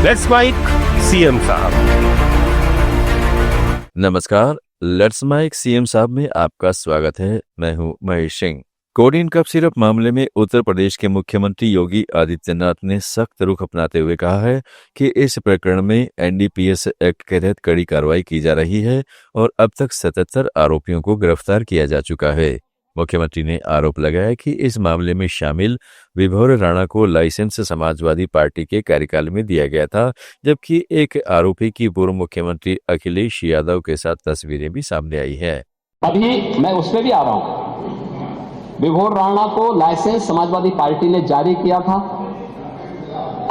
Let's mic CM साहब। नमस्कार, let's mic CM साहब में आपका स्वागत है। मैं हूं Mahesh Singh. Codeine cough syrup मामले में उत्तर प्रदेश के मुख्यमंत्री योगी आदित्यनाथ ने सख्त रुख अपनाते हुए कहा है कि इस प्रकरण में एनडीपीएस एक्ट के तहत कड़ी कार्रवाई की जा रही है और अब तक 77 आरोपियों को गिरफ्तार किया जा चुका है। मुख्यमंत्री ने आरोप लगाया कि इस मामले में शामिल विभोर राणा को लाइसेंस समाजवादी पार्टी के कार्यकाल में दिया गया था, जबकि एक आरोपी की पूर्व मुख्यमंत्री अखिलेश यादव के साथ तस्वीरें भी सामने आई है। अभी मैं उस पर भी आ रहा हूं। विभोर राणा को लाइसेंस समाजवादी पार्टी ने जारी किया था।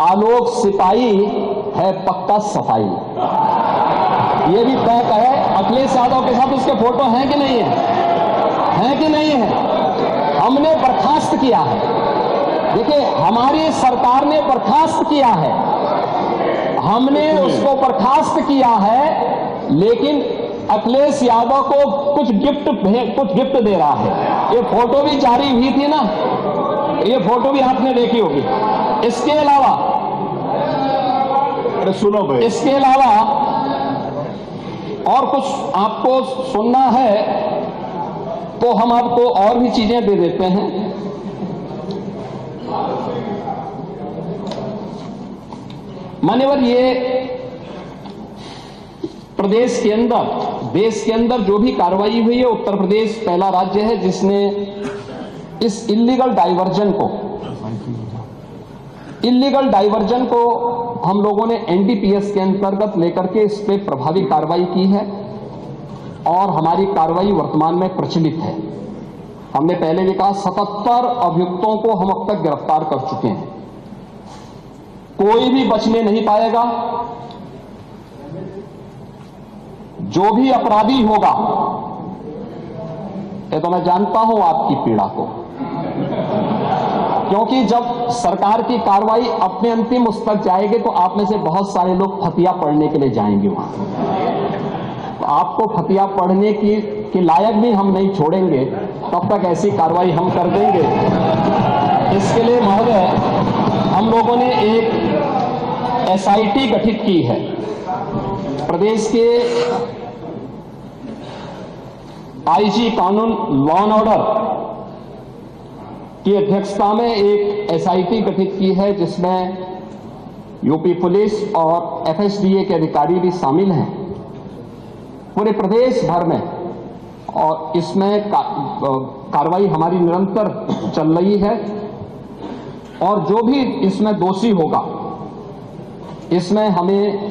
आलोक सिपाही है पक्का सफाई, ये भी तय है। अखिलेश यादव के साथ उसके फोटो हैं कि नहीं है कि नहीं है? हमने बर्खास्त किया है। देखिए, हमारी सरकार ने बर्खास्त किया है, हमने उसको बर्खास्त किया है, लेकिन अखिलेश यादव को कुछ गिफ्ट दे रहा है। ये फोटो भी जारी हुई थी ना, ये फोटो भी आपने देखी होगी। इसके अलावा सुनो भाई, इसके अलावा और कुछ आपको सुनना है तो हम आपको और भी चीजें दे देते हैं। मान्यवर, ये प्रदेश के अंदर, देश के अंदर जो भी कार्रवाई हुई है, उत्तर प्रदेश पहला राज्य है जिसने इस इल्लीगल डाइवर्जन को हम लोगों ने एनडीपीएस के अंतर्गत लेकर के इस पे प्रभावी कार्रवाई की है और हमारी कार्रवाई वर्तमान में प्रचलित है। हमने पहले भी कहा 77 अभियुक्तों को हम अब तक गिरफ्तार कर चुके हैं। कोई भी बचने नहीं पाएगा। जो भी अपराधी होगा, ये तो मैं जानता हूं आपकी पीड़ा को, क्योंकि जब सरकार की कार्रवाई अपने अंतिम उस तक जाएगी तो आप में से बहुत सारे लोग फतिया पढ़ने के लिए जाएंगे वहां। तो आपको फतिया पढ़ने की लायक भी हम नहीं छोड़ेंगे, तब तक ऐसी कार्रवाई हम कर देंगे। इसके लिए महोदय, हम लोगों ने एक एसआईटी गठित की है। प्रदेश के आईजी कानून, लॉ एंड ऑर्डर की अध्यक्षता में एक एसआईटी गठित की है, जिसमें यूपी पुलिस और एफएसडीए के अधिकारी भी शामिल हैं पूरे प्रदेश भर में। और इसमें कार्रवाई हमारी निरंतर चल रही है और जो भी इसमें दोषी होगा, इसमें हमें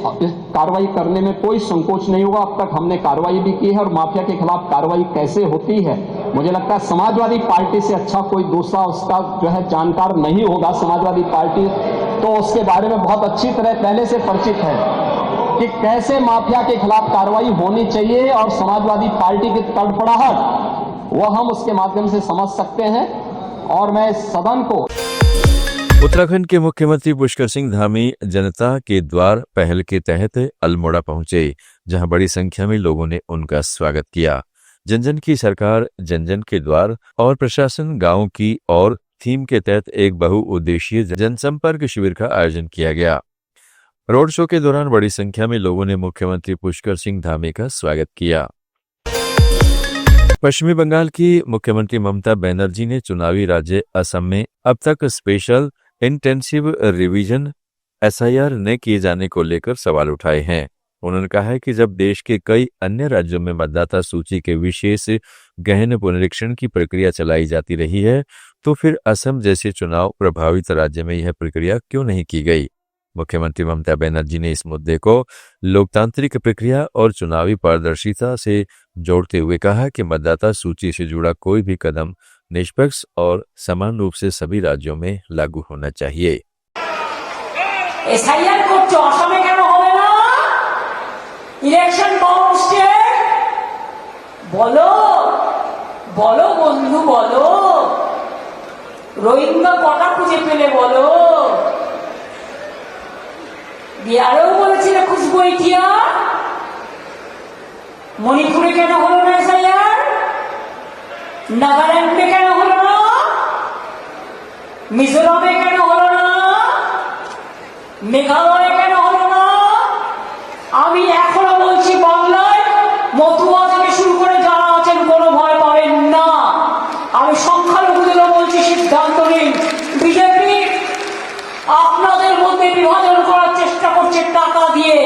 कार्रवाई करने में कोई संकोच नहीं होगा। अब तक हमने कार्रवाई भी की है और माफिया के खिलाफ कार्रवाई कैसे होती है, मुझे लगता है समाजवादी पार्टी से अच्छा कोई दूसरा उसका जो है जानकार नहीं होगा। समाजवादी पार्टी तो उसके बारे में बहुत अच्छी तरह पहले से परिचित है कि कैसे माफिया के खिलाफ कार्रवाई होनी चाहिए, और समाजवादी पार्टी की तड़फड़ाहट वो हम उसके माध्यम से समझ सकते हैं। और मैं सदन को उत्तराखंड के मुख्यमंत्री पुष्कर सिंह धामी जनता के द्वार पहल के तहत अल्मोड़ा पहुंचे, जहां बड़ी संख्या में लोगों ने उनका स्वागत किया। जन जन की सरकार, जन जन के द्वार और प्रशासन गांव की और थीम के तहत एक बहुउद्देशीय जनसंपर्क शिविर का आयोजन किया गया। रोड शो के दौरान बड़ी संख्या में लोगों ने मुख्यमंत्री पुष्कर सिंह धामी का स्वागत किया। पश्चिमी बंगाल की मुख्यमंत्री ममता बनर्जी ने चुनावी राज्य असम में अब तक स्पेशल इंटेंसिव रिवीजन एसआईआर न किए जाने को लेकर सवाल उठाए हैं। उन्होंने कहा है कि जब देश के कई अन्य राज्यों में मतदाता सूची के विशेष गहन पुनरीक्षण की प्रक्रिया चलाई जाती रही है, तो फिर असम जैसे चुनाव प्रभावित राज्य में यह प्रक्रिया क्यों नहीं की गई। मुख्यमंत्री ममता बनर्जी ने इस मुद्दे को लोकतांत्रिक प्रक्रिया और चुनावी पारदर्शिता से जोड़ते हुए कहा कि मतदाता सूची से जुड़ा कोई भी कदम निष्पक्ष और समान रूप से सभी राज्यों में लागू होना चाहिए। एसआईआर করতে অসমে কেন হবে না? ইলেকশন বাউন্ড বলো বলো বন্ধু বলো, রোহিঙ্গা কটা খুঁজে পেলে বলো। বিহারেও বলেছিল খুশবু ইটিয়া, মণিপুরে কেন হলো না এসআইআর? নাগাল্যান্ডে কেন হলো না? মিজোরামে কেন হলো না? মেঘালয়ে কেন হলো আমি এখনো বলছি বাংলায় মতুয়া থেকে শুরু করে যারা আছেন কোনো ভয় পাবেন না। আমি সংখ্যালঘুদেরও বলছি সিদ্ধান্ত নিন। বিজেপি আপনাদের মধ্যে বিভাজন করার চেষ্টা করছে টাকা দিয়ে।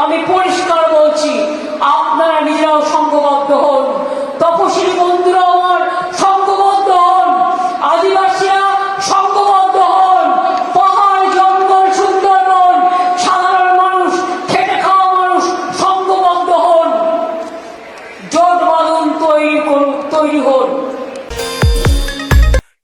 আমি পরিষ্কার বলছি আপনারা নিজেরাও সংঘবদ্ধ হন। তপশিলি বন্ধুরা আমার সংঘবদ্ধ হন, আদিবাসীরা সংঘবদ্ধ হন, পাহাড় জঙ্গল সুন্দরবন সাধারণ মানুষ খেটে খাওয়া মানুষ সংঘবদ্ধ হন, জোট বাঁধুন, তৈরি হন।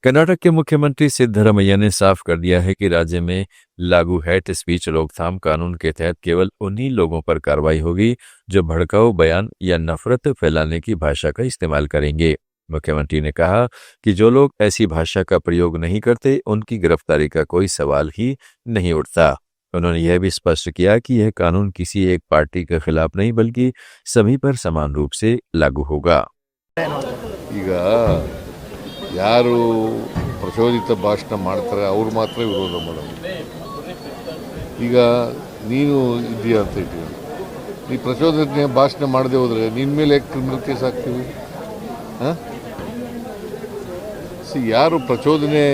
कर्नाटक के मुख्यमंत्री सिद्धरामैया ने साफ कर दिया है कि राज्य में लागू हेट स्पीच रोकथाम कानून के तहत केवल उन्हीं लोगों पर कार्रवाई होगी जो भड़काऊ बयान या नफरत फैलाने की भाषा का इस्तेमाल करेंगे। मुख्यमंत्री ने कहा कि जो लोग ऐसी भाषा का प्रयोग नहीं करते उनकी गिरफ्तारी का कोई सवाल ही नहीं उठता। उन्होंने यह भी स्पष्ट किया कि यह कानून किसी एक पार्टी के खिलाफ नहीं बल्कि सभी पर समान रूप से लागू होगा। ಈಗ ಯಾರು ಪ್ರಚೋದಿತ ಭಾಷಣ ಮಾಡ್ತಾರೆ ಅವ್ರು ಮಾತ್ರ ವಿರೋಧ ಮಾಡೋದು. ಈಗ ನೀನು ಇದೆಯಾ ಅಂತ ಇದ್ದೀವಿ, ನೀ ಪ್ರಚೋದನೆ ಭಾಷಣ ಮಾಡದೆ ಹೋದರೆ ನಿನ್ನ ಮೇಲೆ ಕ್ರಿಮಿನಲ್ ಕೇಸ್ ಹಾಕ್ತೀವಿ. ಯಾರು ಪ್ರಚೋದನೆ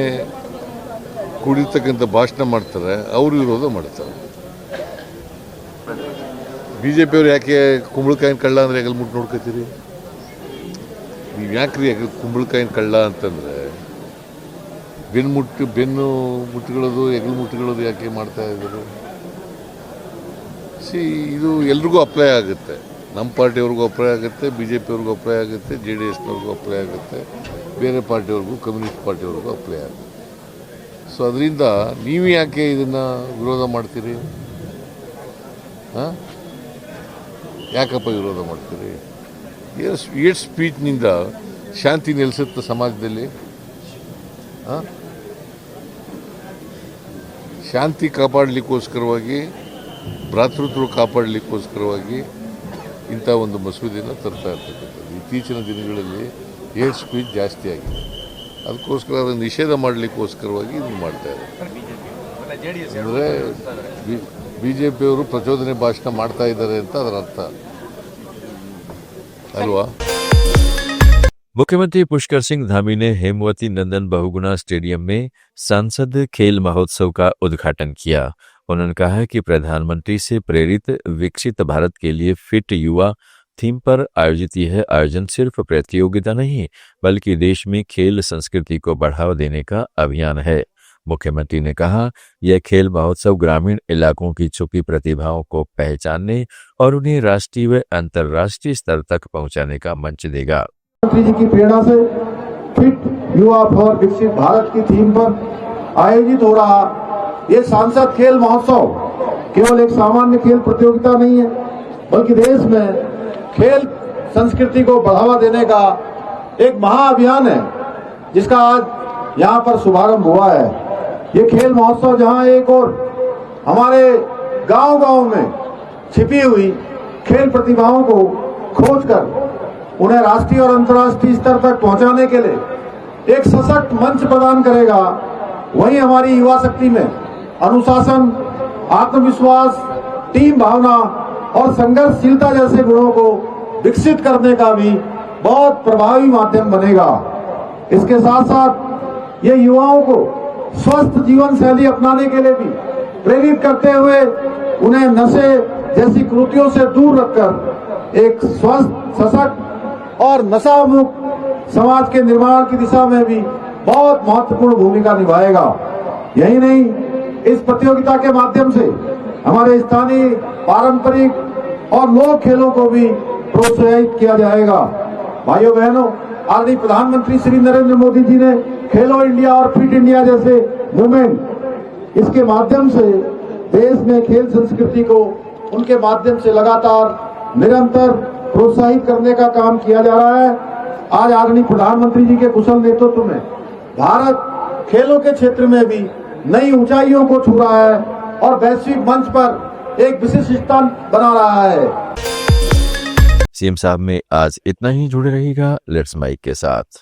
ಕೂಡಿರ್ತಕ್ಕಂಥ ಭಾಷಣ ಮಾಡ್ತಾರೆ ಅವರು ವಿರೋಧ ಮಾಡ್ತಾರೆ. BJP ಯಾಕೆ ಕುಂಬಳಕಾಯಿನ ಕಳ್ಳ ಅಂದರೆ ಹೆಗಲ್ ಮುಟ್ಟು ನೋಡ್ಕೊತೀರಿ? ನೀವು ಯಾಕ್ರಿ ಕುಂಬಳಕಾಯಿನ ಕಳ್ಳ ಅಂತಂದರೆ ಬೆನ್ನು ಮುಟ್ಟುಗಳದು ಹೆಗಲು ಮುಟ್ಟುಗಳದು ಯಾಕೆ ಮಾಡ್ತಾ ಇದ್ದಾರೆ? ಇದು ಎಲ್ರಿಗೂ ಅಪ್ಲೈ ಆಗುತ್ತೆ. ನಮ್ಮ ಪಾರ್ಟಿಯವ್ರಿಗೂ ಅಪ್ಲೈ ಆಗುತ್ತೆ, BJP ಅವ್ರಿಗೂ ಅಪ್ಲೈ ಆಗುತ್ತೆ, JDSನವ್ರಿಗೂ ಅಪ್ಲೈ ಆಗುತ್ತೆ, ಬೇರೆ ಪಾರ್ಟಿಯವ್ರಿಗೂ ಕಮ್ಯುನಿಸ್ಟ್ ಪಾರ್ಟಿಯವ್ರಿಗೂ ಅಪ್ಲೈ ಆಗುತ್ತೆ. ಸೊ ಅದರಿಂದ ನೀವು ಯಾಕೆ ಇದನ್ನು ವಿರೋಧ ಮಾಡ್ತೀರಿ? ಯಾಕಪ್ಪ ವಿರೋಧ ಮಾಡ್ತೀರಿ? ಏಟ್ ಸ್ಪೀಚ್ನಿಂದ ಶಾಂತಿ ನೆಲೆಸುತ್ತೆ ಸಮಾಜದಲ್ಲಿ? ಶಾಂತಿ ಕಾಪಾಡಲಿಕ್ಕೋಸ್ಕರವಾಗಿ, ಭ್ರಾತೃತ್ವ ಕಾಪಾಡಲಿಕ್ಕೋಸ್ಕರವಾಗಿ ಇಂಥ ಒಂದು ಮಸೂದೆಯನ್ನು ತರ್ತಾ ಇರ್ತಕ್ಕಂಥದ್ದು. ಇತ್ತೀಚಿನ ದಿನಗಳಲ್ಲಿ ಏಟ್ ಸ್ಪೀಚ್ ಜಾಸ್ತಿ ಆಗಿದೆ. ಅದಕ್ಕೋಸ್ಕರ ಅದನ್ನು ನಿಷೇಧ ಮಾಡಲಿಕ್ಕೋಸ್ಕರವಾಗಿ ಇದನ್ನು ಮಾಡ್ತಾ ಇದ್ದಾರೆ. ಅಂದರೆ BJP ಅವರು ಪ್ರಚೋದನೆ ಭಾಷಣ ಮಾಡ್ತಾ ಇದ್ದಾರೆ ಅಂತ ಅದರ ಅರ್ಥ अल्वा। मुख्यमंत्री पुष्कर सिंह धामी ने हेमवती नंदन बहुगुणा स्टेडियम में सांसद खेल महोत्सव का उद्घाटन किया। उन्होंने कहा कि प्रधानमंत्री से प्रेरित विकसित भारत के लिए फिट युवा थीम पर आयोजित यह आयोजन सिर्फ प्रतियोगिता नहीं बल्कि देश में खेल संस्कृति को बढ़ावा देने का अभियान है। मुख्यमंत्री ने कहा यह खेल महोत्सव ग्रामीण इलाकों की छुपी प्रतिभाओं को पहचानने और उन्हें राष्ट्रीय व अंतर्राष्ट्रीय स्तर तक पहुंचाने का मंच देगा। मुख्यमंत्री जी की प्रेरणा से फिट युवा फॉर विकसित भारत की थीम पर आयोजित हो रहा ये सांसद खेल महोत्सव केवल एक सामान्य खेल प्रतियोगिता नहीं है बल्कि देश में खेल संस्कृति को बढ़ावा देने का एक महाअभियान है जिसका आज यहाँ पर शुभारंभ हुआ है। ये खेल महोत्सव जहाँ एक और हमारे गांव-गांव में छिपी हुई खेल प्रतिभाओं को खोजकर उन्हें राष्ट्रीय और अंतर्राष्ट्रीय स्तर तक पहुंचाने के लिए एक सशक्त मंच प्रदान करेगा, वहीं हमारी युवा शक्ति में अनुशासन, आत्मविश्वास, टीम भावना और संघर्षशीलता जैसे गुणों को विकसित करने का भी बहुत प्रभावी माध्यम बनेगा। इसके साथ साथ ये युवाओं को स्वस्थ जीवन शैली अपनाने के लिए भी प्रेरित करते हुए उन्हें नशे जैसी कृतियों से दूर रखकर एक स्वस्थ, सशक्त और नशा मुक्त समाज के निर्माण की दिशा में भी बहुत महत्वपूर्ण भूमिका निभाएगा। यही नहीं, इस प्रतियोगिता के माध्यम से हमारे स्थानीय पारंपरिक और लोक खेलों को भी प्रोत्साहित किया जाएगा। भाइयों बहनों, आदरणीय प्रधानमंत्री श्री नरेंद्र मोदी जी ने खेलो इंडिया और फिट इंडिया जैसे मूवमेंट, इसके माध्यम से देश में खेल संस्कृति को उनके माध्यम से लगातार निरंतर प्रोत्साहित करने का काम किया जा रहा है। आज आदरणीय प्रधानमंत्री जी के कुशल नेतृत्व में भारत खेलों के क्षेत्र में भी नई ऊंचाइयों को छू रहा है और वैश्विक मंच पर एक विशिष्ट स्थान बना रहा है। सीएम साहब में आज इतना ही। जुड़े रहिएगा लेट्स माइक के साथ।